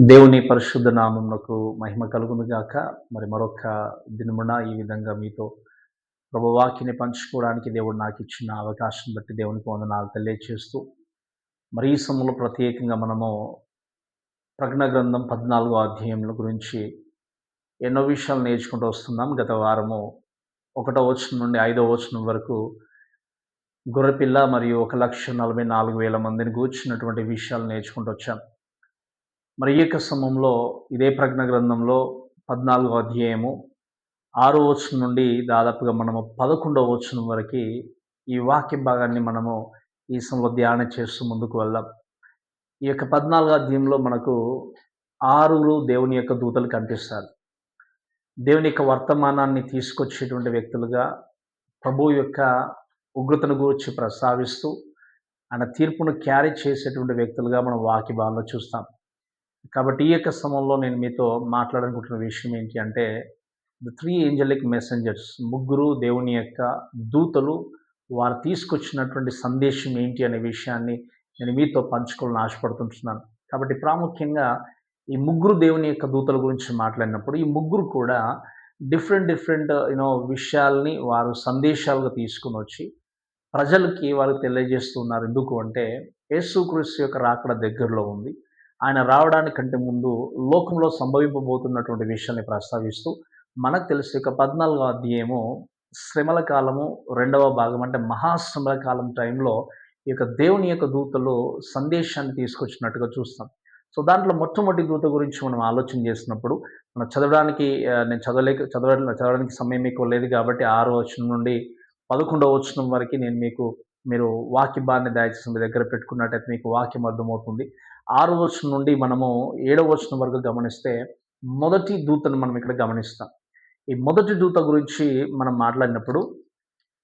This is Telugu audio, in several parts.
దేవుని పరిశుద్ధ నామమునకు మహిమ కలుగును గాక. మరి మరొక దినమున ఈ విధంగా మీతో ప్రభువాక్యని పంచుకోవడానికి దేవుడు నాకిచ్చిన అవకాశం బట్టి దేవునికి వందనాలు తెలియజేస్తూ, మరి ఈ సమయంలో ప్రత్యేకంగా మనము ప్రకటన గ్రంథం 14వ అధ్యాయంలో గురించి ఎన్నో విషయాలు నేర్చుకుంటూ వస్తున్నాం. గత వారము 1వ వచనం నుండి 5వ వచనం వరకు గొర్రెపిల్ల మరియు 1,44,000 మందిని గూర్చినటువంటి విషయాలు నేర్చుకుంటూ వచ్చాం. మరి ఈ యొక్క సమయంలో ఇదే ప్రకటన గ్రంథంలో 14వ అధ్యాయము 6వ వచనం నుండి దాదాపుగా మనము 11వ వచనం వరకి ఈ వాక్య భాగాన్ని మనము ఈ సమయంలో ధ్యానం చేస్తూ ముందుకు వెళ్దాం. ఈ యొక్క 14వ అధ్యాయంలో మనకు 6 దేవుని యొక్క దూతలు కనిపిస్తారు. దేవుని యొక్క వర్తమానాన్ని తీసుకొచ్చేటువంటి వ్యక్తులుగా, ప్రభువు యొక్క ఉగ్రతను గూర్చి ప్రస్తావిస్తూ ఆయన తీర్పును క్యారీ చేసేటువంటి వ్యక్తులుగా మనం వాక్య భాగంలో చూస్తాం. కాబట్టి ఈ యొక్క సమయంలో నేను మీతో మాట్లాడాలనుకుంటున్న విషయం ఏంటి అంటే, ద 3 ఏంజెలిక్ మెసెంజర్స్, ముగ్గురు దేవుని యొక్క దూతలు, వారు తీసుకొచ్చినటువంటి సందేశం ఏంటి అనే విషయాన్ని నేను మీతో పంచుకోవాలని ఆశపడుతుంటున్నాను. కాబట్టి ప్రాముఖ్యంగా ఈ ముగ్గురు దేవుని యొక్క దూతల గురించి మాట్లాడినప్పుడు, ఈ ముగ్గురు కూడా డిఫరెంట్ విషయాల్ని వారు సందేశాలుగా తీసుకొని వచ్చి ప్రజలకి వారు తెలియజేస్తున్నారు. ఎందుకు అంటే, యేసుక్రీస్తు యొక్క రాకడ దగ్గరలో ఉంది. ఆయన రావడానికంటే ముందు లోకంలో సంభవింపబోతున్నటువంటి విషయాన్ని ప్రస్తావిస్తూ, మనకు తెలిసి ఇక 14వ అధ్యాయము శ్రమల కాలము, రెండవ భాగం అంటే మహాశ్రమల కాలం టైంలో ఈ యొక్క దేవుని యొక్క దూతలు సందేశాన్ని తీసుకొచ్చినట్టుగా చూస్తాం. సో దాంట్లో మొట్టమొదటి దూత గురించి మనం ఆలోచన చేసినప్పుడు, మనం చదవడానికి నేను చదవడానికి సమయం ఎక్కువ లేదు కాబట్టి 6వ వచనం నుండి 11వ వచనం వరకు మీరు వాక్య భాగాన్ని దయచేసి మీ దగ్గర పెట్టుకున్నట్టయితే మీకు వాక్యం అర్థమవుతుంది. 6వ వచనం నుండి మనము 7వ వచనం వరకు గమనిస్తే మొదటి దూతను మనం ఇక్కడ గమనిస్తాం. ఈ మొదటి దూత గురించి మనం మాట్లాడినప్పుడు,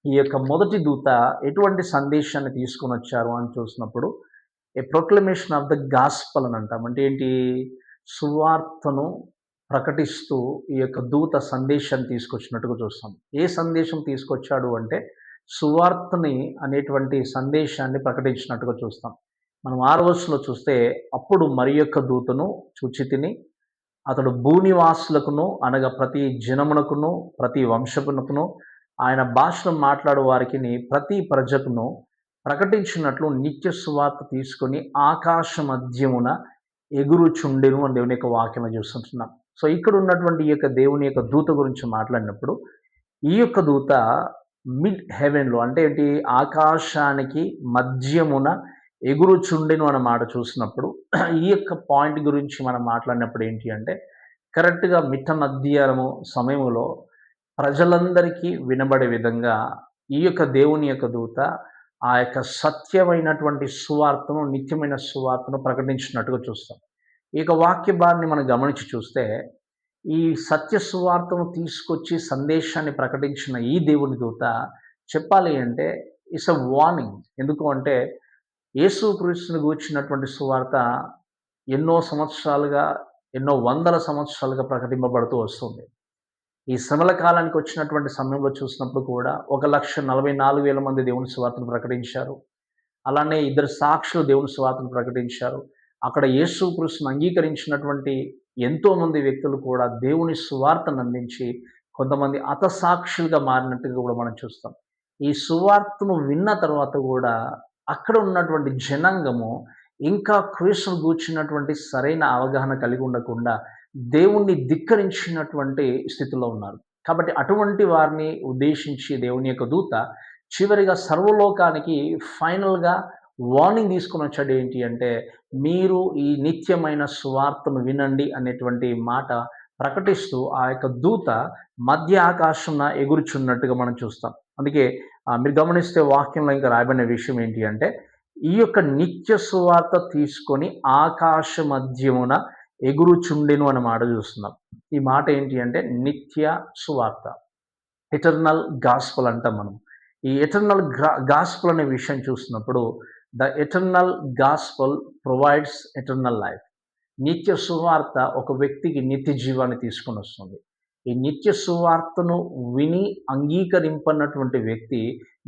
ఈ యొక్క మొదటి దూత ఎటువంటి సందేశాన్ని తీసుకొని వచ్చారు అని చూసినప్పుడు, ఏ ప్రొక్లమేషన్ ఆఫ్ ద గాస్పల్ అని అంటాం. అంటే ఏంటి? సువార్తను ప్రకటిస్తూ ఈ యొక్క దూత సందేశాన్ని తీసుకొచ్చినట్టుగా చూస్తాం. ఏ సందేశం తీసుకొచ్చాడు అంటే, సువార్తని అనేటువంటి సందేశాన్ని ప్రకటించినట్టుగా చూస్తాం. మనం 6వ వచనంలో చూస్తే, అప్పుడు మరి యొక్క దూతను చూచితిని, అతడు భూనివాసులకును అనగా ప్రతి జనమునకును ప్రతి వంశమునకును ఆయన భాషను మాట్లాడు వారికిని ప్రతి ప్రజకును ప్రకటించినట్లు నిత్య సువార్త తీసుకొని ఆకాశ మధ్యమున ఎగురుచుండెను అని దేవుని యొక్క వాక్యం చూస్తుంటున్నాం. సో ఇక్కడ ఉన్నటువంటి ఈ యొక్క దేవుని యొక్క దూత గురించి మాట్లాడినప్పుడు, ఈ యొక్క దూత మిడ్ హెవెన్‌లో అంటే ఏంటి? ఆకాశానికి మధ్యమున ఎగురుచుండెను అన్న మాట చూసినప్పుడు, ఈ యొక్క పాయింట్ గురించి మనం మాట్లాడినప్పుడు ఏంటి అంటే, కరెక్ట్‌గా మిట్ట మధ్యాహ్నము సమయములో ప్రజలందరికీ వినబడే విధంగా ఈ యొక్క దేవుని యొక్క దూత ఆ యొక్క సత్యమైనటువంటి సువార్తను, నిత్యమైన సువార్తను ప్రకటించినట్టుగా చూస్తాం. ఈ యొక్క వాక్య భాగాన్ని మనం గమనించి చూస్తే, ఈ సత్య సువార్తను తీసుకొచ్చి సందేశాన్ని ప్రకటించిన ఈ దేవుని దూత చెప్పాలి అంటే ఇట్స్ ఎ వార్నింగ్. ఎందుకు అంటే, యేసుక్రీస్తుని గూర్చినటువంటి సువార్త ఎన్నో సంవత్సరాలుగా, ఎన్నో వందల సంవత్సరాలుగా ప్రకటింపబడుతూ వస్తుంది. ఈ శ్రమల కాలానికి వచ్చినటువంటి సమయంలో చూసినప్పుడు కూడా 1,44,000 మంది దేవుని సువార్తను ప్రకటించారు. అలానే ఇద్దరు సాక్షులు దేవుని సువార్తను ప్రకటించారు. అక్కడ యేసుక్రీస్తుని అంగీకరించినటువంటి ఎంతోమంది వ్యక్తులు కూడా దేవుని సువార్తను అందించి కొంతమంది హతసాక్షులుగా మారినట్టుగా కూడా మనం చూస్తాం. ఈ సువార్తను విన్న తర్వాత కూడా అక్కడ ఉన్నటువంటి జనాంగము ఇంకా క్రీస్తును గూర్చినటువంటి సరైన అవగాహన కలిగి ఉండకుండా దేవుణ్ణి ధిక్కరించినటువంటి స్థితిలో ఉన్నారు. కాబట్టి అటువంటి వారిని ఉద్దేశించి దేవుని యొక్క దూత చివరిగా సర్వలోకానికి ఫైనల్‌గా వార్నింగ్ తీసుకొని వచ్చాడు. ఏంటి అంటే, మీరు ఈ నిత్యమైన సువార్తను వినండి అనేటువంటి మాట ప్రకటిస్తూ ఆ యొక్క దూత మధ్య ఆకాశమున ఎగురుచున్నట్టుగా మనం చూస్తాం. అందుకే మీరు గమనిస్తే వాక్యంలో ఇంకా రాయబడిన విషయం ఏంటి అంటే, ఈ యొక్క నిత్య సువార్త తీసుకొని ఆకాశ మధ్యమున ఎగురుచుండెను అన్న మాట చూస్తున్నాం. ఈ మాట ఏంటి అంటే నిత్య సువార్త, ఎటర్నల్ గాస్పెల్ అంటాం మనం. ఈ ఎటర్నల్ గాస్పెల్ అనే విషయం చూస్తున్నప్పుడు, the eternal gospel provides eternal life. నిత్య సువార్త ఒక వ్యక్తికి నిత్య జీవాన్ని తీసుకొని వస్తుంది. ఈ నిత్య సువార్తను విని అంగీకరింపనటువంటి వ్యక్తి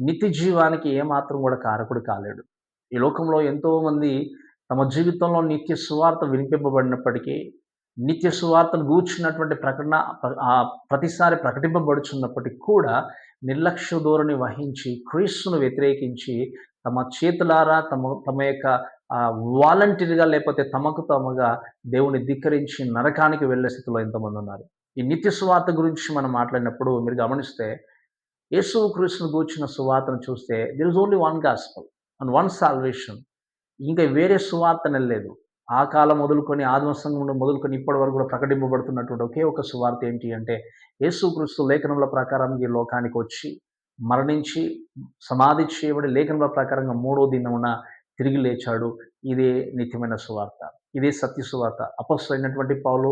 నిత్య జీవానికి ఏమాత్రం కూడా కారకుడు కాలేడు. ఈ లోకంలో ఎంతోమంది తమ జీవితంలో నిత్య సువార్త వినిపింపబడినప్పటికీ, నిత్య సువార్తను గూర్చినటువంటి ప్రకటన ప్రతిసారి ప్రకటింపబడుచున్నప్పటికి కూడా నిర్లక్ష్య ధోరణి వహించి, క్రీస్తును వ్యతిరేకించి, తమ చేతులారా తమ యొక్క వాలంటీర్‌గా లేపోతే తమకు తాముగా దేవుని ధిక్కరించి నరకానికి వెళ్ళే స్థితిలో ఎంతమందున్నారు. ఈ నిత్య సువార్త గురించి మనం మాట్లాడినప్పుడు మీరు గమనిస్తే, యేసు క్రీస్తును గూర్చిన సువార్తను చూస్తే there is only one gospel and one salvation. ఇంకా వేరే సువార్తనే లేదు. ఆ కాలం మొదలుకొని ఆదిమ సంఘం మొదలుకొని ఇప్పటి వరకు కూడా ప్రకటింపబడుతున్నటువంటి ఒకే ఒక సువార్త ఏంటి అంటే, యేసుక్రీస్తు లేఖనముల ప్రకారం ఈ లోకానికి వచ్చి, మరణించి, సమాధి చేయబడి లేఖనముల ప్రకారంగా మూడో దినమున తిరిగి లేచాడు. ఇదే నిత్యమైన సువార్త. ఇదే సత్య సువార్త. అపొస్తలుడైనటువంటి పౌలు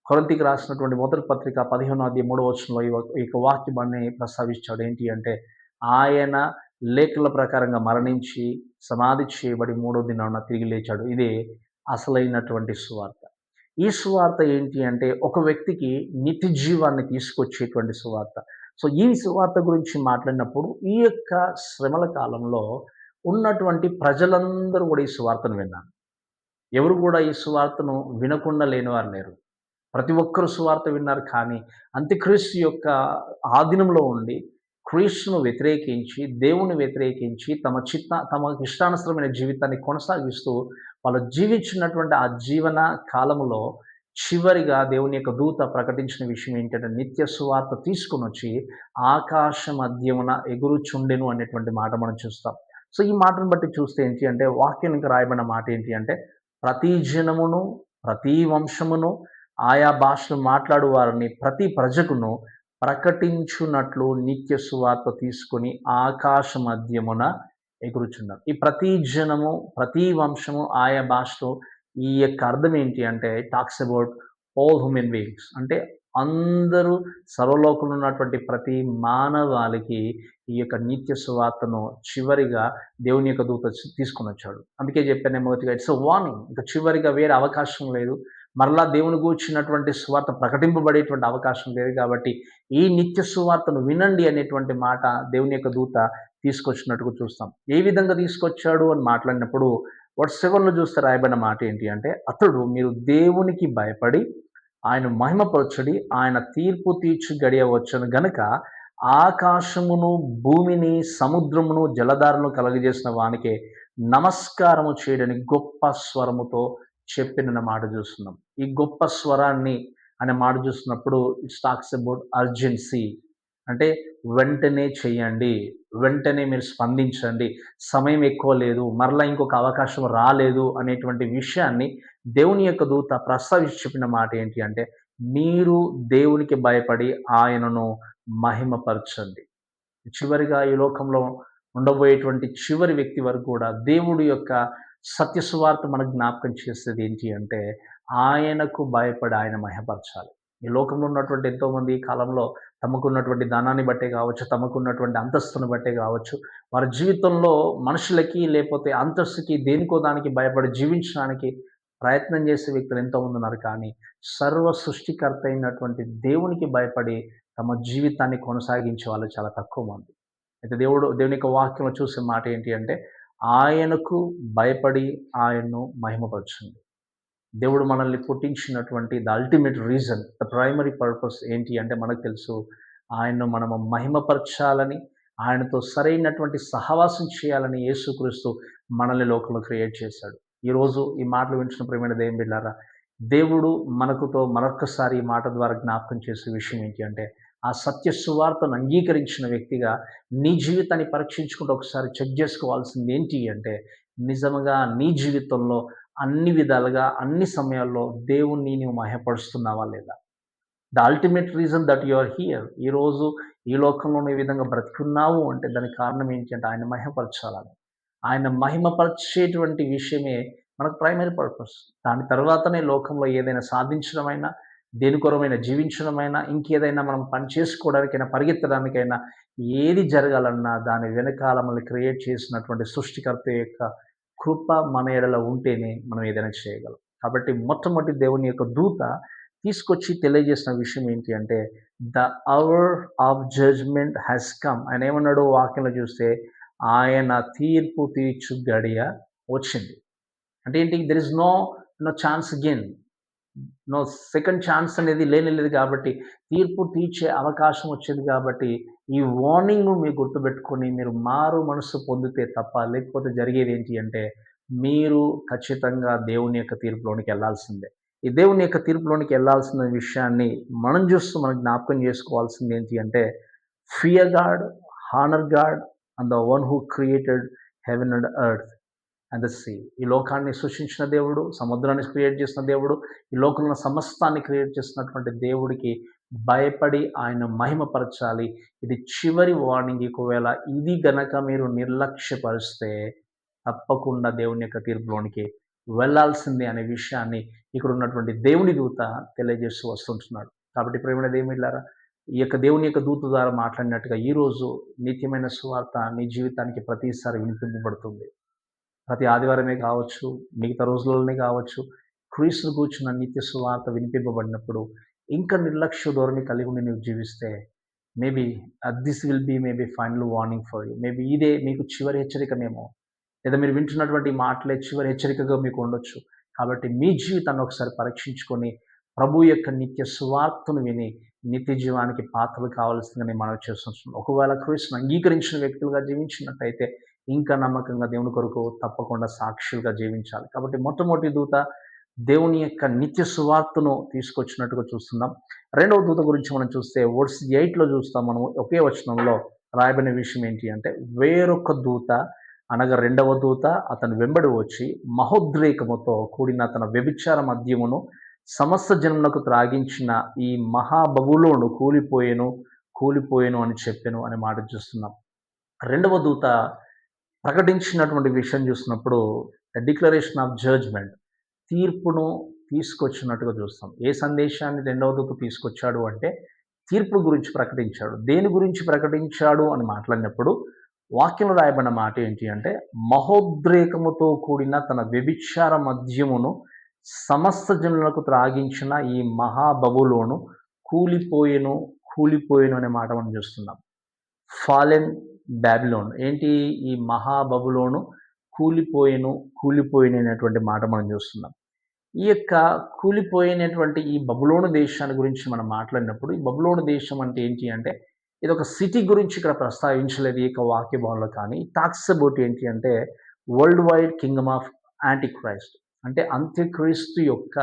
కొరింథీకి రాసినటువంటి మొదటి పత్రిక 15వ అధ్యాయం 3వ వచనంలో ఈ యొక్క వాక్యాన్ని ప్రస్తావించాడు. ఏంటి అంటే, ఆయన లేఖల ప్రకారంగా మరణించి, సమాధి చేయబడి మూడో దినాన తిరిగి లేచాడు. ఇదే అసలైనటువంటి సువార్త. ఈ సువార్త ఏంటి అంటే, ఒక వ్యక్తికి నిత్య జీవాన్ని తీసుకొచ్చేటువంటి సువార్త. సో, ఈ సువార్త గురించి మాట్లాడినప్పుడు, ఈ యొక్క శ్రమల కాలంలో ఉన్నటువంటి ప్రజలందరూ కూడా ఈ సువార్తను విన్నారు. ఎవరు కూడా ఈ సువార్తను వినకుండా లేనివారు లేరు. ప్రతి ఒక్కరు సువార్త విన్నారు. కానీ అంత్యక్రీస్తు యొక్క ఆధీనంలో ఉండి క్రీస్తును వ్యతిరేకించి, దేవుని వ్యతిరేకించి, తమకు ఇష్టానుసరమైన జీవితాన్ని కొనసాగిస్తూ వాళ్ళు జీవించినటువంటి ఆ జీవన కాలములో చివరిగా దేవుని యొక్క దూత ప్రకటించిన విషయం ఏంటంటే, నిత్య సువార్త తీసుకొనొచ్చి ఆకాశ మధ్యమున ఎగురుచుండెను అనేటువంటి మాట మనం చూస్తాం. సో, ఈ మాటను బట్టి చూస్తే ఏంటి అంటే, వాక్యానికి రాయబడిన మాట ఏంటి అంటే, ప్రతి జనమును, ప్రతి వంశమును, ఆయా భాషలు మాట్లాడు వారిని ప్రతి ప్రజకును ప్రకటించున్నట్లు నిత్య సువార్త తీసుకొని ఆకాశ మధ్యమున ఎగురుచున్నారు. ఈ ప్రతి జనము, ప్రతి వంశము, ఆయా భాషలో ఈ యొక్క అర్థం ఏంటి అంటే, talks about all human beings. అంటే అందరూ సర్వలోకంలో ఉన్నటువంటి ప్రతి మానవాళికి ఈ యొక్క నిత్య సువార్తను చివరిగా దేవుని యొక్క దూత తీసుకొనొచ్చాడు. అందుకే చెప్పాను నేను మొదటిగా, ఇట్స్ ఎ వార్నింగ్. ఇంక చివరిగా వేరే అవకాశం లేదు. మరలా దేవుని గూర్చినటువంటి సువార్త ప్రకటింపబడేటువంటి అవకాశం లేదు కాబట్టి, ఈ నిత్య సువార్తను వినండి అనేటువంటి మాట దేవుని యొక్క దూత తీసుకొచ్చినట్టుగా చూస్తాం. ఏ విధంగా తీసుకొచ్చాడు అని మాట్లాడినప్పుడు వర్స్ 7లో చూస్తే రాయబడిన మాట ఏంటి అంటే, అతడు మీరు దేవునికి భయపడి ఆయన మహిమపరచుడి, ఆయన తీర్పు తీర్చు గడియ వచ్చును గనుక ఆకాశమును, భూమిని, సముద్రమును, జలధారను కలుగజేసిన వానికే నమస్కారము చేయడని గొప్ప స్వరముతో చెప్పిన మాట చూస్తున్నాం. ఈ గొప్ప స్వరాన్ని అనే మాట చూస్తున్నప్పుడు ఇట్స్ టాక్స్ అబౌట్ అర్జెన్సీ. అంటే వెంటనే చేయండి, వెంటనే మీరు స్పందించండి, సమయం ఎక్కువ లేదు, మరలా ఇంకొక అవకాశం రాలేదు అనేటువంటి విషయాన్ని దేవుని యొక్క దూత ప్రస్తావించి చెప్పిన మాట ఏంటి అంటే, మీరు దేవునికి భయపడి ఆయనను మహిమపరచండి. చివరిగా ఈ లోకంలో ఉండబోయేటువంటి చివరి వ్యక్తి వరకు కూడా దేవుడి యొక్క సత్య సువార్త మనకు జ్ఞాపకం చేసేది ఏంటి అంటే, ఆయనకు భయపడి ఆయన మహిమపరచాలి. ఈ లోకంలో ఉన్నటువంటి ఎంతోమంది ఈ కాలంలో తమకున్నటువంటి ధనాన్ని బట్టే కావచ్చు, తమకున్నటువంటి అంతస్తును బట్టే కావచ్చు, వారి జీవితంలో మనుషులకి లేపోతే అంతస్తుకి దేనికో దానికి భయపడి జీవించడానికి ప్రయత్నం చేసే వ్యక్తులు ఎంతోమంది ఉన్నారు. కానీ సర్వ సృష్టికర్త అయినటువంటి దేవునికి భయపడి తమ జీవితాన్ని కొనసాగించే వాళ్ళు చాలా తక్కువ మంది. అయితే దేవుని యొక్క వాక్యంలో చూసే మాట ఏంటి అంటే, ఆయనకు భయపడి ఆయన్ను మహిమపరచండి. దేవుడు మనల్ని పుట్టించినటువంటి the ultimate reason, the primary purpose ఏంటి అంటే మనకు తెలుసు. ఆయన్ను మనము మహిమపరచాలని, ఆయనతో సరైనటువంటి సహవాసం చేయాలని యేసుక్రీస్తు మనల్ని లోకంలో క్రియేట్ చేశాడు. ఈరోజు ఈ మాటలు వింటున్న ప్రియమైన దేవుని బిడ్డలారా, దేవుడు మరొక్కసారి ఈ మాట ద్వారా జ్ఞాపకం చేసే విషయం ఏంటి అంటే, ఆ సత్య సువార్తను అంగీకరించిన వ్యక్తిగా నీ జీవితాన్ని పరీక్షించుకుంటూ ఒకసారి చెక్ చేసుకోవాల్సింది ఏంటి అంటే, నిజంగా నీ జీవితంలో అన్ని విధాలుగా, అన్ని సమయాల్లో దేవుణ్ణి నీవు మహిమపరుస్తున్నావా లేదా? The ultimate reason that you are here. ఈరోజు ఈ లోకంలో నువ్వు ఈ విధంగా బ్రతికున్నావు అంటే దానికి కారణం ఏంటి అంటే ఆయన మహిమపరచాలని. ఆయన మహిమపరిచేటువంటి విషయమే మనకు ప్రైమరీ పర్పస్. దాని తర్వాతనే లోకంలో ఏదైనా సాధించడమైనా, దేని కొరమైనా జీవించడమైనా, ఇంకేదైనా మనం పని చేసుకోవడానికైనా, పరిగెత్తడానికైనా, ఏది జరగాలన్నా దాని వెనకాల మనల్ని క్రియేట్ చేసినటువంటి సృష్టికర్త యొక్క కృప మన ఎడల ఉంటేనే మనం ఏదైనా చేయగలం. కాబట్టి మొట్టమొదటి దేవుని యొక్క దూత తీసుకొచ్చి తెలియజేసిన విషయం ఏంటి అంటే, the hour of judgment has come. ఆయన ఏమన్నాడు వాక్యంలో చూస్తే, ఆయన తీర్పు తీర్చు గడియ వచ్చింది. అంటే ఏంటి? There is no chance again. No second chance అనేది లేనేలేదు కాబట్టి, తీర్పు తీర్చే అవకాశం వచ్చింది కాబట్టి, ఈ వార్నింగ్‌ను మీరు గుర్తుపెట్టుకొని మీరు మారు మనస్సు పొందితే తప్ప, లేకపోతే జరిగేదేంటి అంటే, మీరు ఖచ్చితంగా దేవుని యొక్క తీర్పులోనికెళ్ళాల్సిందే. ఈ దేవుని యొక్క తీర్పులోనికెళ్ళాల్సిన విషయాన్ని మనం జ్ఞాపకం చేసుకోవాల్సిందేంటి అంటే, fear God, honour God and the one who created heaven and earth. And the sea. ఈ లోకాన్ని సృష్టించిన దేవుడు, సముద్రాన్ని క్రియేట్ చేసిన దేవుడు, ఈ లోకంలో సమస్తాన్ని క్రియేట్ చేసినటువంటి దేవుడికి భయపడి ఆయన మహిమపరచాలి. ఇది చివరి వార్నింగ్. ఒకవేళ ఇది గనక మీరు నిర్లక్ష్యపరిస్తే తప్పకుండా దేవుని యొక్క తీర్పులోనికి వెళ్ళాల్సిందే అనే విషయాన్ని ఇక్కడ ఉన్నటువంటి దేవుని దూత తెలియజేస్తూ వస్తుంటున్నాడు. కాబట్టి ప్రియమైన దేవునిలారా, ఈ యొక్క దేవుని యొక్క దూత ద్వారా మాట్లాడినట్టుగా ఈరోజు నిత్యమైన సువార్త నీ జీవితానికి ప్రతిసారి వినిపింపబడుతుంది. ప్రతి ఆదివారమే కావచ్చు, మిగతా రోజులలోనే కావచ్చు, క్రీస్తుని గూర్చిన నిత్య సువార్త వినిపింపబడినప్పుడు, ఇంకా నిర్లక్ష్య ధోరణి కలిగి ఉండి నువ్వు జీవిస్తే, maybe this will be maybe final warning for you. Maybe ఇదే మీకు చివరి హెచ్చరికనేమో. లేదా మీరు వింటున్నటువంటి మాటలే చివరి హెచ్చరికగా మీకు ఉండొచ్చు. కాబట్టి మీ జీవితాన్ని ఒకసారి పరీక్షించుకొని, ప్రభు యొక్క నిత్య సువార్తను విని, నిత్య జీవానికి పాత్రలు కావాల్సిందిగా నేను మనవి చేస్తున్నాను. ఒకవేళ క్రీస్తుని అంగీకరించిన వ్యక్తులుగా జీవించినట్టయితే, ఇంకా నమ్మకంగా దేవుని కొరకు తప్పకుండా సాక్షులుగా జీవించాలి. కాబట్టి మొట్టమొదటి దూత దేవుని యొక్క నిత్య సువార్తను తీసుకొచ్చినట్టుగా చూస్తున్నాం. రెండవ దూత గురించి మనం చూస్తే వర్స్ 8లో చూస్తాం. మనం ఒకే వచనంలో రాయబడిన విషయం ఏంటి అంటే, వేరొక దూత అనగా రెండవ దూత అతని వెంబడి వచ్చి మహోద్రేకముతో కూడిన తన వ్యభిచార మద్యమును సమస్త జనమునకు త్రాగించిన ఈ మహాబబులోను కూలిపోయెను అని చెప్పెను అనే మాట చూస్తున్నాం. రెండవ దూత ప్రకటించినటువంటి విషయం చూసినప్పుడు డిక్లరేషన్ ఆఫ్ జడ్జ్‌మెంట్, తీర్పును తీసుకొచ్చినట్టుగా చూస్తాం. ఏ సందేశాన్ని రెండవ దూత తీసుకొచ్చాడు అంటే, తీర్పు గురించి ప్రకటించాడు. దేని గురించి ప్రకటించాడు అని మాట్లాడినప్పుడు వాక్యంలో రాయబడిన మాట ఏంటి అంటే, మహోద్రేకముతో కూడిన తన వ్యభిచార మద్యమును సమస్త జనులకు త్రాగించిన ఈ మహాబబులోను కూలిపోయెను అనే మాట మనం చూస్తున్నాం. ఫాలెన్ బాబిలోన్ ఏంటి? ఈ మహాబబులోను కూలిపోయిన అనేటువంటి మాట మనం చూస్తున్నాం. ఈ యొక్క కూలిపోయినటువంటి ఈ బబులోను దేశాన్ని గురించి మనం మాట్లాడినప్పుడు, ఈ బబులోను దేశం అంటే ఏంటి అంటే, ఇది ఒక సిటీ గురించి ఇక్కడ ప్రస్తావించలేదు ఈ యొక్క వాక్య భాగంలో. కానీ టాక్స్ అబౌట్ ఏంటి అంటే, world wide Kingdom of anti Christ. అంటే అంత్యక్రీస్తు యొక్క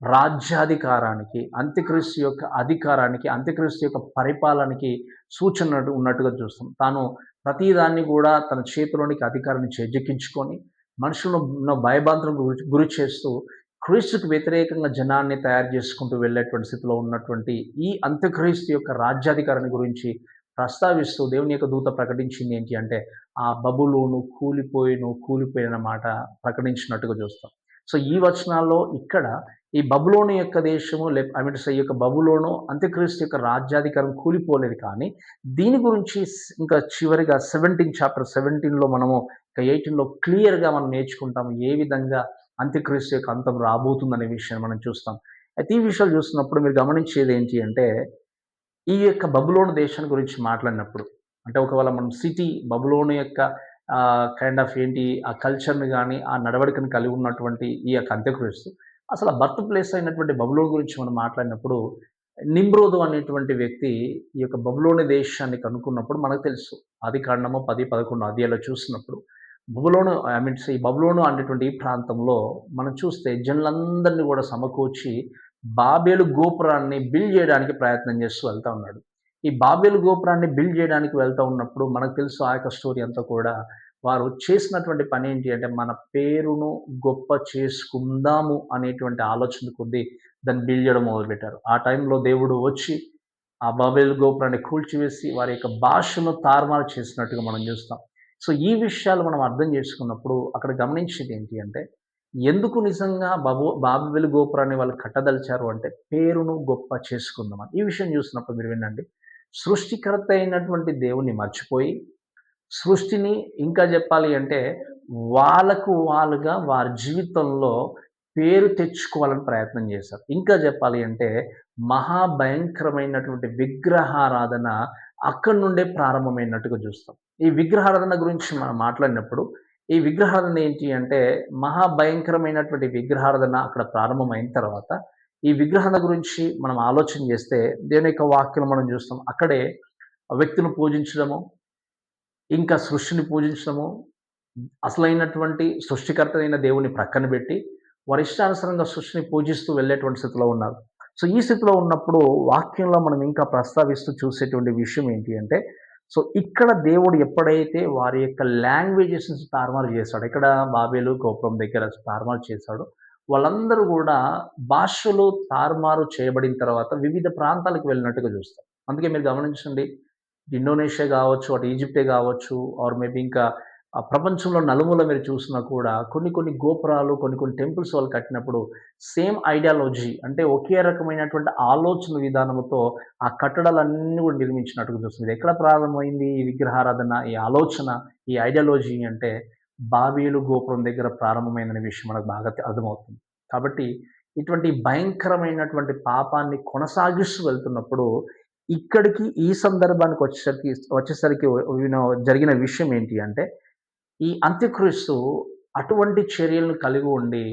రాజ్యాధికారానికి, అంత్యక్రీస్తు యొక్క అధికారానికి, అంత్యక్రీస్తు యొక్క పరిపాలనకి సూచన ఉన్నట్టుగా చూస్తాం. తాను ప్రతిదాన్ని కూడా తన చేతిలోనికి అధికారాన్ని చేజిక్కించుకొని, మనుషులను భయభ్రాంతులకు గురి చేస్తూ, క్రీస్తుకు వ్యతిరేకంగా జనాన్ని తయారు చేసుకుంటూ వెళ్ళేటువంటి స్థితిలో ఉన్నటువంటి ఈ అంత్యక్రీస్తు యొక్క రాజ్యాధికారాన్ని గురించి ప్రస్తావిస్తూ దేవుని యొక్క దూత ప్రకటించింది ఏంటి అంటే, ఆ బబులోను కూలిపోయిన మాట ప్రకటించినట్టుగా చూస్తాం. సో ఈ వచనాల్లో ఇక్కడ ఈ బబులోను యొక్క దేశము ఈ యొక్క బబులోను అంత్యక్రీస్తు యొక్క రాజ్యాధికారం కూలిపోలేదు. కానీ దీని గురించి ఇంకా చివరిగా 17లో మనము ఇంకా 18లో క్లియర్‌గా మనం నేర్చుకుంటాము. ఏ విధంగా అంత్యక్రీస్తు యొక్క అంతం రాబోతుందనే విషయాన్ని మనం చూస్తాం. అయితే ఈ విషయాలు చూస్తున్నప్పుడు మీరు గమనించేది ఏంటి అంటే, ఈ యొక్క బబులోను దేశం గురించి మాట్లాడినప్పుడు, అంటే ఒకవేళ మనం సిటీ బబులోను యొక్క కైండ్ ఆఫ్ ఏంటి, ఆ కల్చర్‌ని గాని, ఆ నడవడికను కలిగి ఉన్నటువంటి ఈ యొక్క అంత్యక్రీస్తు అసలు ఆ బర్త్ ప్లేస్ అయినటువంటి బబులోను గురించి మనం మాట్లాడినప్పుడు, నిమ్రోదు అనేటువంటి వ్యక్తి ఈ యొక్క బబులోను దేశాన్ని కనుక్కున్నప్పుడు మనకు తెలుసు. ఆదికాండము 10, 11 అధ్యాయాల్లో చూసినప్పుడు ఈ బబులోను అనేటువంటి ఈ ప్రాంతంలో మనం చూస్తే జనులందరినీ కూడా సమకూర్చి బాబేలు గోపురాన్ని బిల్డ్ చేయడానికి ప్రయత్నం చేస్తూ వెళ్తా ఉన్నాడు. ఈ బాబేలు గోపురాన్ని బిల్డ్ చేయడానికి వెళ్తా ఉన్నప్పుడు మనకు తెలుసు ఆ యొక్క స్టోరీ అంతా కూడా. వారు చేసినటువంటి పని ఏంటి అంటే, మన పేరును గొప్ప చేసుకుందాము అనేటువంటి ఆలోచన కొద్దీ దాన్ని బిల్డ్ చేయడం మొదలుపెట్టారు. ఆ టైంలో దేవుడు వచ్చి ఆ బాబేలు గోపురాన్ని కూల్చివేసి వారి యొక్క భాషను తారుమారు చేసినట్టుగా మనం చూస్తాం. సో ఈ విషయాలు మనం అర్థం చేసుకున్నప్పుడు అక్కడ గమనించేది ఏంటి అంటే, ఎందుకు నిజంగా బాబేలు గోపురాన్ని వాళ్ళు కట్టదలిచారు అంటే, పేరును గొప్ప చేసుకుందామని. ఈ విషయం చూసినప్పుడు మీరు వినండి. సృష్టికర్త అయినటువంటి దేవుణ్ణి మర్చిపోయి, సృష్టిని ఇంకా చెప్పాలి అంటే వాళ్ళుగా వారి జీవితంలో పేరు తెచ్చుకోవాలని ప్రయత్నం చేశారు. ఇంకా చెప్పాలి అంటే మహాభయంకరమైనటువంటి విగ్రహారాధన అక్కడి నుండే ప్రారంభమైనట్టుగా చూస్తాం. ఈ విగ్రహారాధన గురించి మనం మాట్లాడినప్పుడు ఈ విగ్రహారాధన ఏంటి అంటే, మహాభయంకరమైనటువంటి విగ్రహారాధన అక్కడ ప్రారంభమైన తర్వాత, ఈ విగ్రహాల గురించి మనం ఆలోచన చేస్తే, దేవుని యొక్క వాక్యంలో మనం చూస్తాం. అక్కడే వ్యక్తిని పూజించడము, ఇంకా సృష్టిని పూజించడము, అసలైనటువంటి సృష్టికర్త అయిన దేవుడిని ప్రక్కన పెట్టి, వారి ఇష్టానుసారంగా సృష్టిని పూజిస్తూ వెళ్ళేటువంటి స్థితిలో ఉన్నారు. సో, ఈ స్థితిలో ఉన్నప్పుడు వాక్యంలో మనం ఇంకా ప్రస్తావిస్తూ చూసేటువంటి విషయం ఏంటి అంటే, సో, ఇక్కడ దేవుడు ఎప్పుడైతే వారి యొక్క లాంగ్వేజెస్‌ని తారుమారు చేశాడో, ఇక్కడ బాబేలు గోపురం దగ్గర తారుమారు చేశాడో, వాళ్ళందరూ గూడా భాషలు తారుమారు చేయబడిన తర్వాత వివిధ ప్రాంతాలకు వెళ్ళినట్టుగా చూస్తాం. అందుకే మీరు గమనించండి, ఇండోనేషియా గావచ్చు, అటు ఈజిప్టే గావచ్చు, ఆర్ మేబీ ఇంకా ప్రపంచంలో నలుమూల మీరు చూసినా కూడా కొన్ని కొన్ని గోపురాలు, కొన్ని కొన్ని టెంపుల్స్ వాళ్ళు కట్టినప్పుడు సేమ్ ఐడియాలజీ అంటే ఒకే రకమైనటువంటి ఆలోచన విధానంతో ఆ కట్టడాలన్నీ కూడా నిర్మించినట్టుగా చూస్తుంది. ఎక్కడ ప్రారంభమైంది ఈ విగ్రహారాధన, ఈ ఆలోచన, ఈ ఐడియాలజీ అంటే బాబేలు గోపురం దగ్గర ప్రారంభమైందనే విషయం మనకు బాగా అర్థమవుతుంది. కాబట్టి ఇటువంటి భయంకరమైనటువంటి పాపాన్ని కొనసాగిస్తూ వెళ్తున్నప్పుడు ఇక్కడికి ఈ సందర్భానికి వచ్చేసరికి జరిగిన విషయం ఏంటి అంటే, ఈ అంత్యక్రీస్తు అటువంటి చర్యలను కలిగి ఉండి,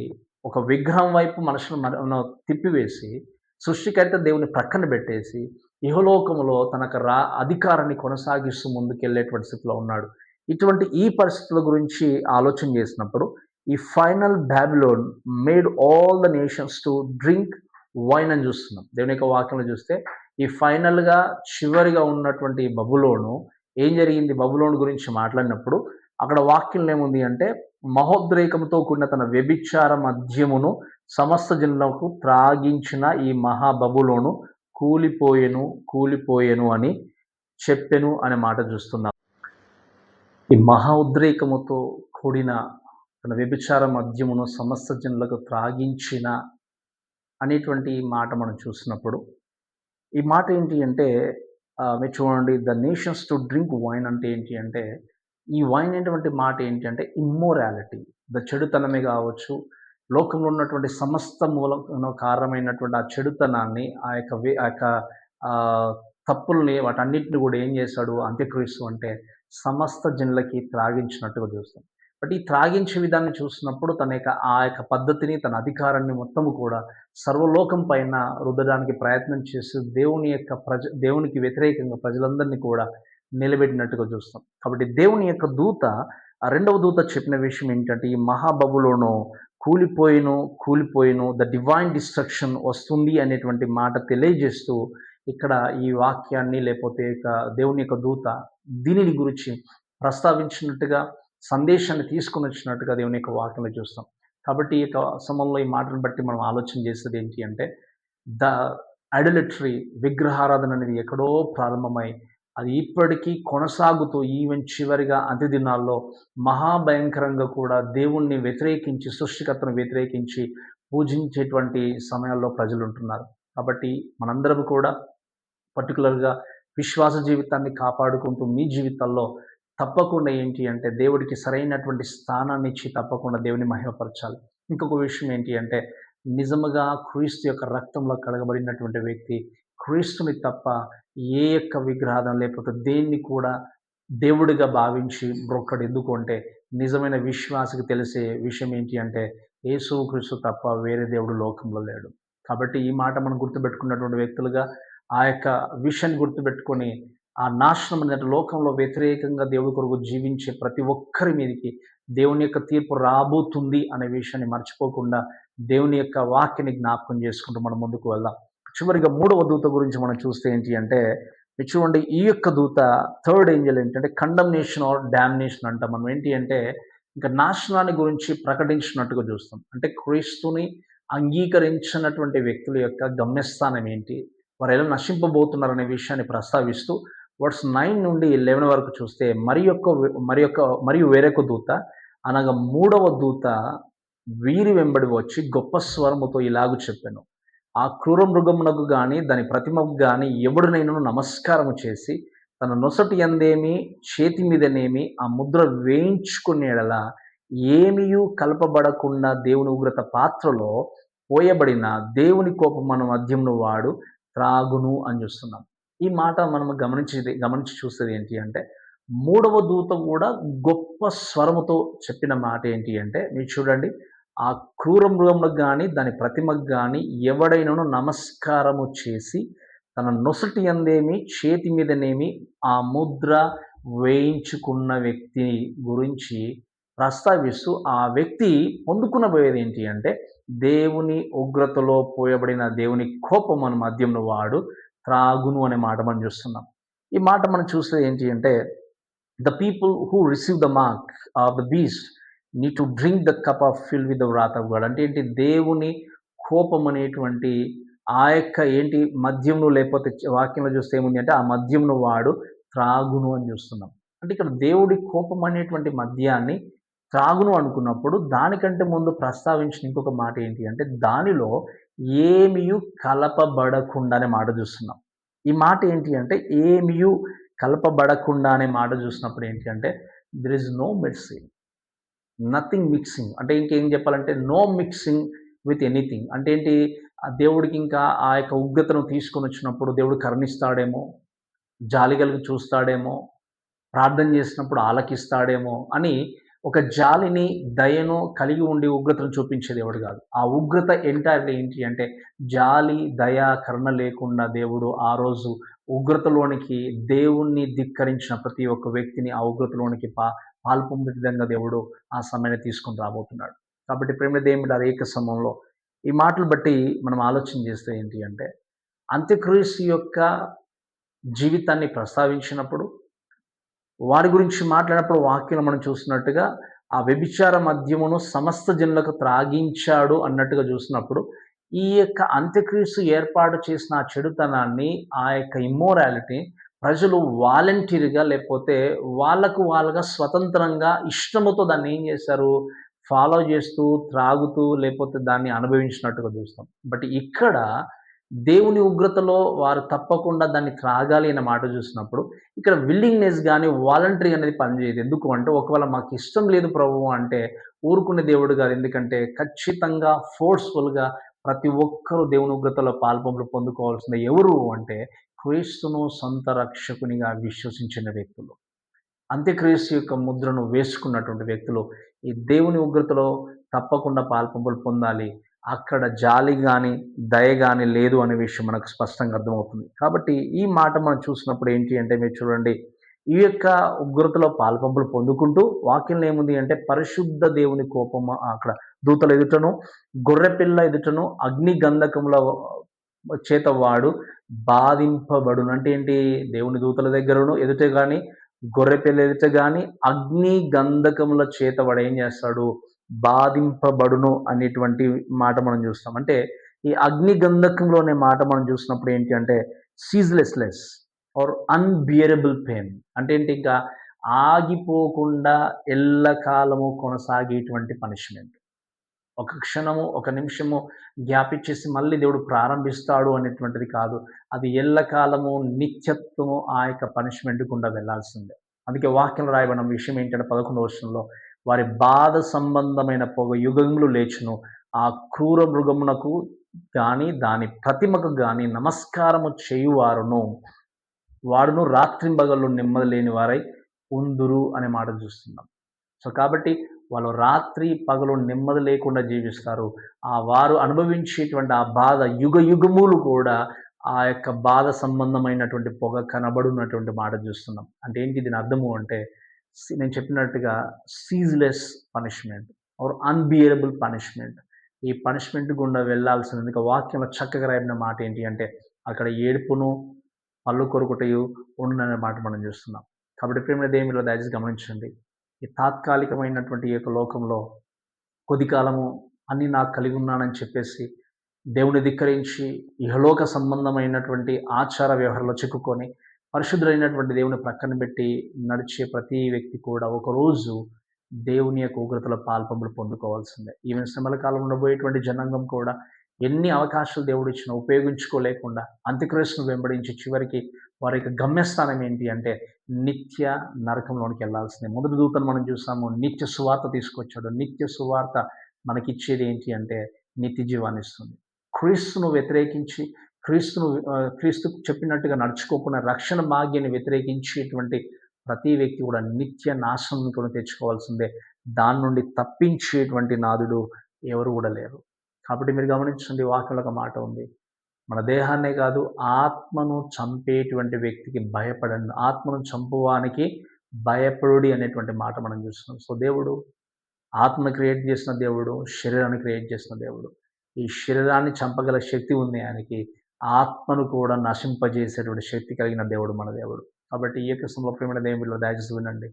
ఒక విగ్రహం వైపు మనుషులను తిప్పివేసి, సృష్టికర్త దేవుని ప్రక్కన బెట్టేసి, ఇహలోకములో తనకు అధికారాన్ని కొనసాగిస్తూ ముందుకెళ్ళేటువంటి స్థితిలో ఉన్నాడు. ఇటువంటి ఈ పరిస్థితుల గురించి ఆలోచన చేసినప్పుడు, ఈ final Babylon made all the nations to drink wine అని చూస్తున్నాం. దేవుని యొక్క వాక్యంలో చూస్తే, ఈ ఫైనల్‌గా చివరిగా ఉన్నటువంటి బబులోను ఏం జరిగింది? బబులోను గురించి మాట్లాడినప్పుడు అక్కడ వాక్యంలో ఏముంది అంటే, మహోద్రేకంతో కూడిన తన వ్యభిచార మద్యమును సమస్త జనులకు త్రాగించిన ఈ మహా బబులోను కూలిపోయెను, కూలిపోయెను అని చెప్పెను అనే మాట చూస్తున్నాం. ఈ మహా ఉద్రేకముతో కూడిన తన వ్యభిచార మద్యమును సమస్త జనులకు త్రాగించిన అనేటువంటి మాట మనం చూసినప్పుడు, ఈ మాట ఏంటి అంటే మీరు చూడండి, the nations to drink wine అంటే ఏంటి అంటే, ఈ వైన్ అనేటువంటి మాట ఏంటి అంటే ఇమ్మోరాలిటీ, చెడుతనమే కావచ్చు, లోకంలో ఉన్నటువంటి సమస్త కారణమైనటువంటి ఆ చెడుతనాన్ని, ఆ యొక్క తప్పుల్ని వాటన్నిటిని కూడా ఏం చేశాడు అంత్యక్రీస్తు అంటే సమస్త జనులకి త్రాగించినట్టుగా చూస్తాం. బట్ ఈ త్రాగించే విధాన్ని చూసినప్పుడు తన యొక్క ఆ యొక్క పద్ధతిని, తన అధికారాన్ని మొత్తము కూడా సర్వలోకం పైన రుద్దడానికి ప్రయత్నం చేసి దేవునికి వ్యతిరేకంగా ప్రజలందరినీ కూడా నిలబెట్టినట్టుగా చూస్తాం. కాబట్టి దేవుని యొక్క దూత, ఆ రెండవ దూత చెప్పిన విషయం ఏంటంటే, ఈ మహాబబులోను కూలిపోయెను, కూలిపోయెను, ద డివైన్ డిస్ట్రక్షన్ వస్తుంది అనేటువంటి మాట తెలియజేస్తూ ఇక్కడ ఈ వాక్యాన్ని లేకపోతే ఇక దేవుని యొక్క దూత దీనిని గురించి ప్రస్తావించినట్టుగా, సందేశాన్ని తీసుకొని వచ్చినట్టుగా దేవుని యొక్క వాక్యంలో చూస్తాం. కాబట్టి ఈ యొక్క సమయంలో ఈ మాటను బట్టి మనం ఆలోచన చేసేది ఏంటి అంటే, ద ఐడోలట్రీ విగ్రహారాధన అనేది ఎక్కడో ప్రారంభమై అది ఇప్పటికీ కొనసాగుతూ ఈవెన్ చివరిగా అంత్య దినాల్లో మహాభయంకరంగా కూడా దేవుణ్ణి వ్యతిరేకించి, సృష్టికర్తను వ్యతిరేకించి పూజించేటువంటి సమయాల్లో ప్రజలుంటున్నారు. కాబట్టి మనందరం కూడా పర్టిక్యులర్‌గా విశ్వాస జీవితాన్ని కాపాడుకుంటూ మీ జీవితాల్లో తప్పకుండా ఏంటి అంటే దేవుడికి సరైనటువంటి స్థానాన్ని ఇచ్చి తప్పకుండా దేవుని మహిమపరచాలి. ఇంకొక విషయం ఏంటి అంటే, నిజముగా క్రీస్తు యొక్క రక్తంలో కడగబడినటువంటి వ్యక్తి క్రీస్తుని తప్ప ఏ యొక్క విగ్రహారాధన లేకపోతే దేన్ని కూడా దేవుడిగా భావించి మొక్కడు. ఎందుకు అంటే నిజమైన విశ్వాసికి తెలిసే విషయం ఏంటి అంటే యేసుక్రీస్తు తప్ప వేరే దేవుడు లోకంలో లేడు. కాబట్టి ఈ మాట మనం గుర్తుపెట్టుకున్నటువంటి వ్యక్తులుగా ఆ యొక్క విషయాన్ని గుర్తుపెట్టుకొని ఆ నాశనం అనేది లోకంలో వ్యతిరేకంగా దేవుడి కొరకు జీవించే ప్రతి ఒక్కరి మీదకి దేవుని యొక్క తీర్పు రాబోతుంది అనే విషయాన్ని మర్చిపోకుండా దేవుని యొక్క వాక్యాన్ని జ్ఞాపకం చేసుకుంటూ మనం ముందుకు వెళ్దాం. చివరిగా మూడవ దూత గురించి మనం చూస్తే ఏంటి అంటే, చూడండి ఈ యొక్క దూత థర్డ్ ఏంజెల్ ఏంటంటే కండమ్నేషన్ ఆర్ డామినేషన్ అంటాం. మనం ఏంటి అంటే ఇంకా నాశనాన్ని గురించి ప్రకటించినట్టుగా చూస్తాం. అంటే క్రీస్తుని అంగీకరించినటువంటి వ్యక్తుల యొక్క గమ్యస్థానం ఏంటి, వారు ఎలా నశింపబోతున్నారనే విషయాన్ని ప్రస్తావిస్తూ వర్స్ 9 నుండి 11 వరకు చూస్తే మరియు వేరొక దూత అనగా మూడవ దూత వీరి వెంబడి వచ్చి గొప్ప స్వరముతో ఇలాగు చెప్పెను, ఆ క్రూర మృగమునకు గాని దాని ప్రతిమకు గాని ఎవడునైనను నమస్కారము చేసి తన నొసటి యందేమి చేతి మీదనేమి ఆ ముద్ర వేయించుకునే యెడల ఏమియు కలపబడకుండా దేవుని ఉగ్రత పాత్రలో పోయబడిన దేవుని కోపమను మద్యమును వాడు త్రాగును అని చూస్తున్నాం. ఈ మాట మనం గమనించి చూసేది ఏంటి అంటే, మూడవ దూత కూడా గొప్ప స్వరముతో చెప్పిన మాట ఏంటి అంటే, మీరు చూడండి, ఆ క్రూర మృగములకు గాని, దాని ప్రతిమకు గాని ఎవడైనను నమస్కారము చేసి, తన నొసటి యందేమి, చేతి మీదనేమి ఆ ముద్ర వేయించుకున్న వ్యక్తి గురించి ప్రస్తావిస్తూ, ఆ వ్యక్తి పొందుకునబోయేదేంటి అంటే, దేవుని ఉగ్రతలో పోయబడిన దేవుని కోపం మన మద్యంను వాడు త్రాగును అనే మాట మనం చూస్తున్నాం. ఈ మాట మనం చూస్తే ఏంటి అంటే, the people who receive the mark of the beast need to drink the cup of filled with the wrath of God. అంటే ఏంటి, దేవుని కోపం అనేటువంటి ఆ యొక్క ఏంటి మద్యంను, లేకపోతే వాక్యంలో చూస్తే ఏముంది అంటే ఆ మద్యంను వాడు త్రాగును అని చూస్తున్నాం. అంటే ఇక్కడ దేవుడి కోపం అనేటువంటి మద్యాన్ని త్రాగును అనుకున్నప్పుడు దానికంటే ముందు ప్రస్తావించిన ఇంకొక మాట ఏంటి అంటే, దానిలో ఏమియు కలపబడకుండా అనే మాట చూస్తున్నాం. ఈ మాట ఏంటి అంటే, ఏమియు కలపబడకుండా అనే మాట చూసినప్పుడు ఏంటి అంటే, there is no mixing, nothing mixing. అంటే ఇంకేం చెప్పాలంటే, నో మిక్సింగ్ విత్ ఎనీథింగ్. అంటే ఏంటి, ఆ దేవుడికి ఇంకా ఆ యొక్క ఉగ్రతను తీసుకొని వచ్చినప్పుడు దేవుడు కరుణిస్తాడేమో, జాలి కలిగి చూస్తాడేమో, ప్రార్థన చేసినప్పుడు ఆలకిస్తాడేమో అని ఒక జాలిని, దయను కలిగి ఉండి ఉగ్రతను చూపించే దేవుడు కాదు. ఆ ఉగ్రత ఎంటైర్లీ ఏంటి అంటే, జాలి, దయ, కరుణ లేకుండా దేవుడు ఆ రోజు ఉగ్రతలోనికి, దేవుణ్ణి ధిక్కరించిన ప్రతి ఒక్క వ్యక్తిని ఆ ఉగ్రతలోనికి పాల్పొందే విధంగా దేవుడు ఆ సమయాన్ని తీసుకొని రాబోతున్నాడు. కాబట్టి ప్రేమ దేవుడు ఏక సమయంలో ఈ మాటలు బట్టి మనం ఆలోచన చేస్తే ఏంటి అంటే, అంత్యక్రీస్తు యొక్క జీవితాన్ని ప్రస్తావించినప్పుడు, వారి గురించి మాట్లాడినప్పుడు వాక్యంలో మనం చూస్తున్నట్టుగా ఆ వ్యభిచార మద్యమును సమస్త జనులకు త్రాగించాడు అన్నట్టుగా చూసినప్పుడు, ఈ యొక్క అంత్యక్రీస్తు ఏర్పాటు చేసిన ఆ చెడుతనాన్ని, ఆ యొక్క ఇమ్మోరాలిటీ ప్రజలు వాలంటీర్‌గా, లేకపోతే వాళ్ళకు వాళ్ళుగా స్వతంత్రంగా ఇష్టముతో దాన్ని ఏం చేశారు, ఫాలో చేస్తూ, త్రాగుతూ, లేకపోతే దాన్ని అనుభవించినట్టుగా చూస్తాం. బట్ ఇక్కడ దేవుని ఉగ్రతలో వారు తప్పకుండా దాన్ని త్రాగాలి అన్న మాట చూసినప్పుడు, ఇక్కడ విల్లింగ్‌నెస్ గాని, వాలంటరీ అనేది పనిచేయదు. ఎందుకు అంటే, ఒకవేళ మాకిష్టం లేదు ప్రభువు అంటే ఊరుకునే దేవుడు కాదు. ఎందుకంటే ఖచ్చితంగా ఫోర్స్‌ఫుల్‌గా ప్రతి ఒక్కరు దేవుని ఉగ్రతలో పాల్పొంపులు పొందుకోవాల్సింది ఎవరు అంటే, క్రీస్తును సొంత రక్షకునిగా విశ్వసించిన వ్యక్తులు. అంత్యక్రీస్తు యొక్క ముద్రను వేసుకున్నటువంటి వ్యక్తులు ఈ దేవుని ఉగ్రతలో తప్పకుండా పాల్పొంపులు పొందాలి. అక్కడ జాలి గాని, దయ గాని లేదు అనే విషయం మనకు స్పష్టంగా అర్థమవుతుంది. కాబట్టి ఈ మాట మనం చూసినప్పుడు ఏంటి అంటే, మీరు చూడండి, ఈ యొక్క ఉగ్రతలో పాల్పొంపులు పొందుకుంటూ వాక్యంలో ఏముంది అంటే, పరిశుద్ధ దేవుని కోపం అక్కడ దూతల ఎదుటను, గొర్రెపిల్ల ఎదుటను, అగ్ని గంధకముల చేత వాడు బాధింపబడును. అంటే ఏంటి, దేవుని దూతల దగ్గరను ఎదుటే గాని, గొర్రెపిల్ల ఎదుట గాని, అగ్ని గంధకముల చేత వాడు ఏం చేస్తాడు, బాధింపబడును అనేటువంటి మాట మనం చూస్తాం. అంటే ఈ అగ్ని గంధకంలో అనే మాట మనం చూసినప్పుడు ఏంటి అంటే, సీజ్‌లెస్‌లెస్ ఆర్ అన్‌బియరబుల్ పెయిన్. అంటే ఏంటి, ఇంకా ఆగిపోకుండా ఎల్లకాలము కొనసాగేటువంటి పనిష్మెంట్. ఒక క్షణము, ఒక నిమిషము గ్యాప్ ఇచ్చేసి మళ్ళీ దేవుడు ప్రారంభిస్తాడు అనేటువంటిది కాదు. అది ఎల్లకాలము, నిత్యత్వము ఆ యొక్క పనిష్మెంట్ గుండా వెళ్ళాల్సిందే. అందుకే వాక్యంలో రాయబడిన విషయం ఏంటంటే 11వ వచనంలో, వారి బాధ సంబంధమైన పొగ యుగములు లేచును. ఆ క్రూర మృగమునకు గాని, దాని ప్రతిమకు గాని నమస్కారము చేయువారును, వాడును రాత్రింబగళ్ళు నెమ్మది లేని వారై ఉందురు అనే మాట చూస్తున్నాం. సో, కాబట్టి వాళ్ళు రాత్రి, పగలు నెమ్మది లేకుండా జీవిస్తారు. వారు అనుభవించేటువంటి ఆ బాధ యుగయుగములు కూడా ఆ యొక్క బాధ సంబంధమైనటువంటి పొగ కనబడునటువంటి మాట చూస్తున్నాం. అంటే ఏంటి దీని అర్థము అంటే, నేను చెప్పినట్టుగా సీజ్‌లెస్ పనిష్మెంట్ ఆర్ అన్‌బియరబుల్ పనిష్మెంట్. ఈ పనిష్మెంట్ గుండా వెళ్ళాల్సినది. ఇక వాక్యంలో చక్కగా రాయబడిన మాట ఏంటి అంటే, అక్కడ ఏడుపును, పళ్ళు కొరుకుటయు ఉండుననే మాట మనం చూస్తున్నాం. కాబట్టి ప్రియమైన దేవుని దయచేసి గమనించండి. ఈ తాత్కాలికమైనటువంటి ఈ యొక్క లోకంలో కొద్ది కాలము అన్నీ నాకు కలిగి ఉన్నానని చెప్పేసి దేవుని ధిక్కరించి ఇహలోక సంబంధమైనటువంటి ఆచార వ్యవహారంలో చిక్కుకొని పరిశుద్ధులైనటువంటి దేవుని ప్రక్కన పెట్టి నడిచే ప్రతి వ్యక్తి కూడా ఒకరోజు దేవుని యొక్క ఉగ్రతలో పాల్పొంపులు పొందుకోవాల్సిందే. ఈవెన్ శ్రమల కాలంలో ఉండబోయేటువంటి జనాంగం కూడా ఎన్ని అవకాశాలు దేవుడు ఇచ్చినా ఉపయోగించుకోలేకుండా అంత్యక్రీస్తును వెంబడించి చివరికి వారి యొక్క గమ్యస్థానం ఏంటి అంటే నిత్య నరకంలోనికి వెళ్ళాల్సిందే. మొదటి దూతను మనం చూసాము, నిత్య సువార్త తీసుకొచ్చాడు. నిత్య సువార్త మనకిచ్చేది ఏంటి అంటే నిత్య జీవాన్ని ఇస్తుంది. క్రీస్తును వ్యతిరేకించి క్రీస్తుకు చెప్పినట్టుగా నడుచుకోకుండా రక్షణ భాగ్యాన్ని వ్యతిరేకించేటువంటి ప్రతి వ్యక్తి కూడా నిత్య నాశనం కొని తెచ్చుకోవాల్సిందే. దాని నుండి తప్పించేటువంటి నాథుడు ఎవరు కూడా లేరు. కాబట్టి మీరు గమనించండి, వాక్యంలో ఒక మాట ఉంది. మన దేహాన్నే కాదు, ఆత్మను చంపేటువంటి వ్యక్తికి భయపడండి. ఆత్మను చంపువానికి భయపడుడి అనేటువంటి మాట మనం చూస్తున్నాం. సో దేవుడు ఆత్మను క్రియేట్ చేసిన దేవుడు, శరీరాన్ని క్రియేట్ చేసిన దేవుడు. ఈ శరీరాన్ని చంపగల శక్తి ఉంది ఆయనకి. ఆత్మను కూడా నశింపజేసేటువంటి శక్తి కలిగిన దేవుడు మన దేవుడు. కాబట్టి ఈ యొక్క సమయంలో ప్రియమైన దేవునిలో దయచేసి వినండి.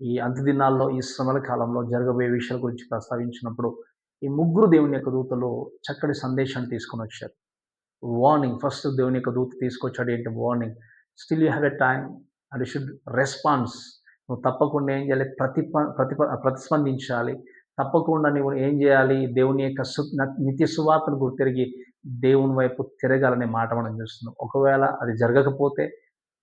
ఈ అంత్య దినాల్లో, ఈ శ్రమల కాలంలో జరగబోయే విషయాల గురించి ప్రస్తావించినప్పుడు ఈ ముగ్గురు దేవుని యొక్క దూతలు చక్కటి సందేశాన్ని తీసుకొని వచ్చారు. వార్నింగ్, ఫస్ట్ దేవుని యొక్క దూత తీసుకొచ్చాడు. ఏంటి warning? Still you have a time and you should response. నువ్వు తప్పకుండా ఏం చేయాలి? ప్రతిస్పందించాలి. తప్పకుండా నువ్వు ఏం చేయాలి? దేవుని యొక్క నిత్య సువార్తను గుర్తెరిగి దేవుని వైపు తిరగాలనే మాట మనం చూస్తున్నాం. ఒకవేళ అది జరగకపోతే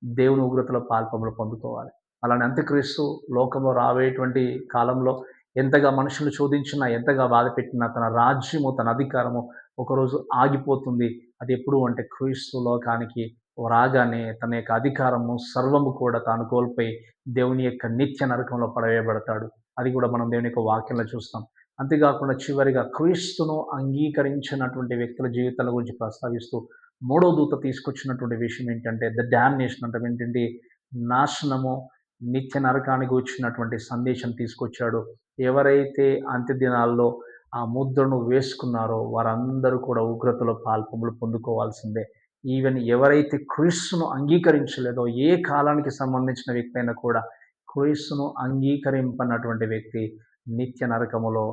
దేవుని ఉగ్రతలో పాల్పంపులు పొందుకోవాలి. అలానే అంత్యక్రీస్తు లోకంలో రాబోయేటువంటి కాలంలో ఎంతగా మనుషులు శోధించినా, ఎంతగా బాధపెట్టినా తన రాజ్యము, తన అధికారము ఒకరోజు ఆగిపోతుంది. అది ఎప్పుడు అంటే క్రీస్తు లోకానికి రాగానే తన యొక్క అధికారము సర్వము కూడా తాను కోల్పోయి దేవుని యొక్క నిత్య నరకంలో పడవేయబడతాడు. అది కూడా మనం దేవుని యొక్క వాక్యంలో చూస్తాం. అంతేకాకుండా చివరిగా క్రీస్తును అంగీకరించినటువంటి వ్యక్తుల జీవితాల గురించి ప్రస్తావిస్తూ మూడో దూత తీసుకొచ్చినటువంటి విషయం ఏంటంటే ద డామినేషన్ అంటే ఏంటంటే నాశనము, నిత్య నరకానికి వచ్చినటువంటి సందేశం తీసుకొచ్చాడు. ఎవరైతే అంత్య దినాల్లో ఆ ముద్రను వేసుకున్నారో వారందరూ కూడా ఉగ్రతలో పాల్పొంపులు పొందుకోవాల్సిందే. ఈవెన్ ఎవరైతే క్రీస్తును అంగీకరించలేదో, ఏ కాలానికి సంబంధించిన వ్యక్తి అయినా కూడా క్రీస్తును అంగీకరింపనటువంటి వ్యక్తి నిత్య నరకములో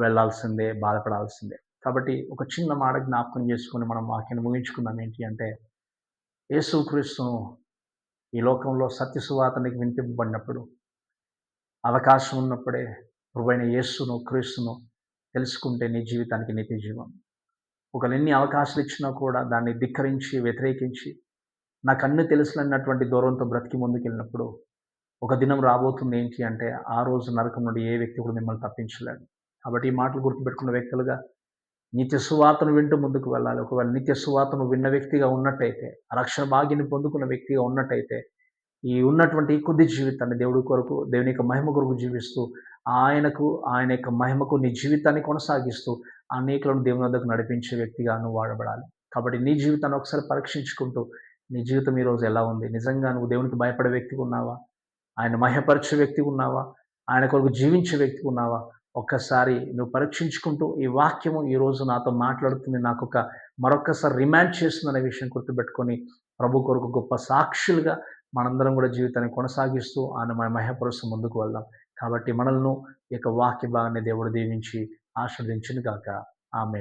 వెళ్ళాల్సిందే, బాధపడాల్సిందే. కాబట్టి ఒక చిన్న మాట జ్ఞాపకం చేసుకొని మనం వాక్యాన్ని ముగించుకుందాం. ఏంటి అంటే యేసుక్రీస్తును ఈ లోకంలో సత్య సువార్తనికి వినిపింపబడినప్పుడు, అవకాశం ఉన్నప్పుడే ప్రభువైన యేసును, క్రీస్తును తెలుసుకుంటే నీ జీవితానికి నిత్య జీవం. ఒకవేళ ఎన్ని అవకాశాలు ఇచ్చినా కూడా దాన్ని ధిక్కరించి, వ్యతిరేకించి నాకన్నీ తెలుసునన్నటువంటి దూరంతో బ్రతికి ముందుకెళ్ళినప్పుడు ఒక దినం రాబోతుంది. ఏంటి అంటే ఆ రోజు నరకం నుండి ఏ వ్యక్తి కూడా మిమ్మల్ని తప్పించలేడు. కాబట్టి ఈ మాటలు గుర్తుపెట్టుకున్న వ్యక్తులుగా నిత్య సువార్తను వింటూ ముందుకు వెళ్ళాలి. ఒకవేళ నిత్య సువార్తను విన్న వ్యక్తిగా ఉన్నట్టయితే, రక్షణ భాగ్యాన్ని పొందుకున్న వ్యక్తిగా ఉన్నట్టయితే, ఈ ఉన్నటువంటి ఈ కొద్ది జీవితాన్ని దేవుడి కొరకు, దేవుని యొక్క మహిమ కొరకు జీవిస్తూ ఆయన యొక్క మహిమకు నీ జీవితాన్ని కొనసాగిస్తూ అనేకులను దేవుని వద్దకు నడిపించే వ్యక్తిగా నువ్వు వాడబడాలి. కాబట్టి నీ జీవితాన్ని ఒకసారి పరీక్షించుకుంటూ నీ జీవితం ఈరోజు ఎలా ఉంది? నిజంగా నువ్వు దేవునికి భయపడే వ్యక్తిగా ఉన్నావా? ఆయన మహిమపరిచే వ్యక్తిగా ఉన్నావా? ఆయన కొరకు జీవించే వ్యక్తిగా ఉన్నావా? ఒక్కసారి నువ్వు పరీక్షించుకుంటూ ఈ వాక్యము ఈరోజు నాతో మాట్లాడుతుంది, మరొక్కసారి రిమైండ్ చేస్తుందనే విషయం గుర్తుపెట్టుకొని ప్రభు కొరకు గొప్ప సాక్షులుగా మనందరం కూడా జీవితాన్ని కొనసాగిస్తూ ఆయన మహిమపరుస్తూ ముందుకు వెళ్దాం. కాబట్టి మనల్ని ఈ యొక్క వాక్య భాగాన్ని దేవుడు దీవించి ఆశీర్వదించును గాక. ఆమేన్.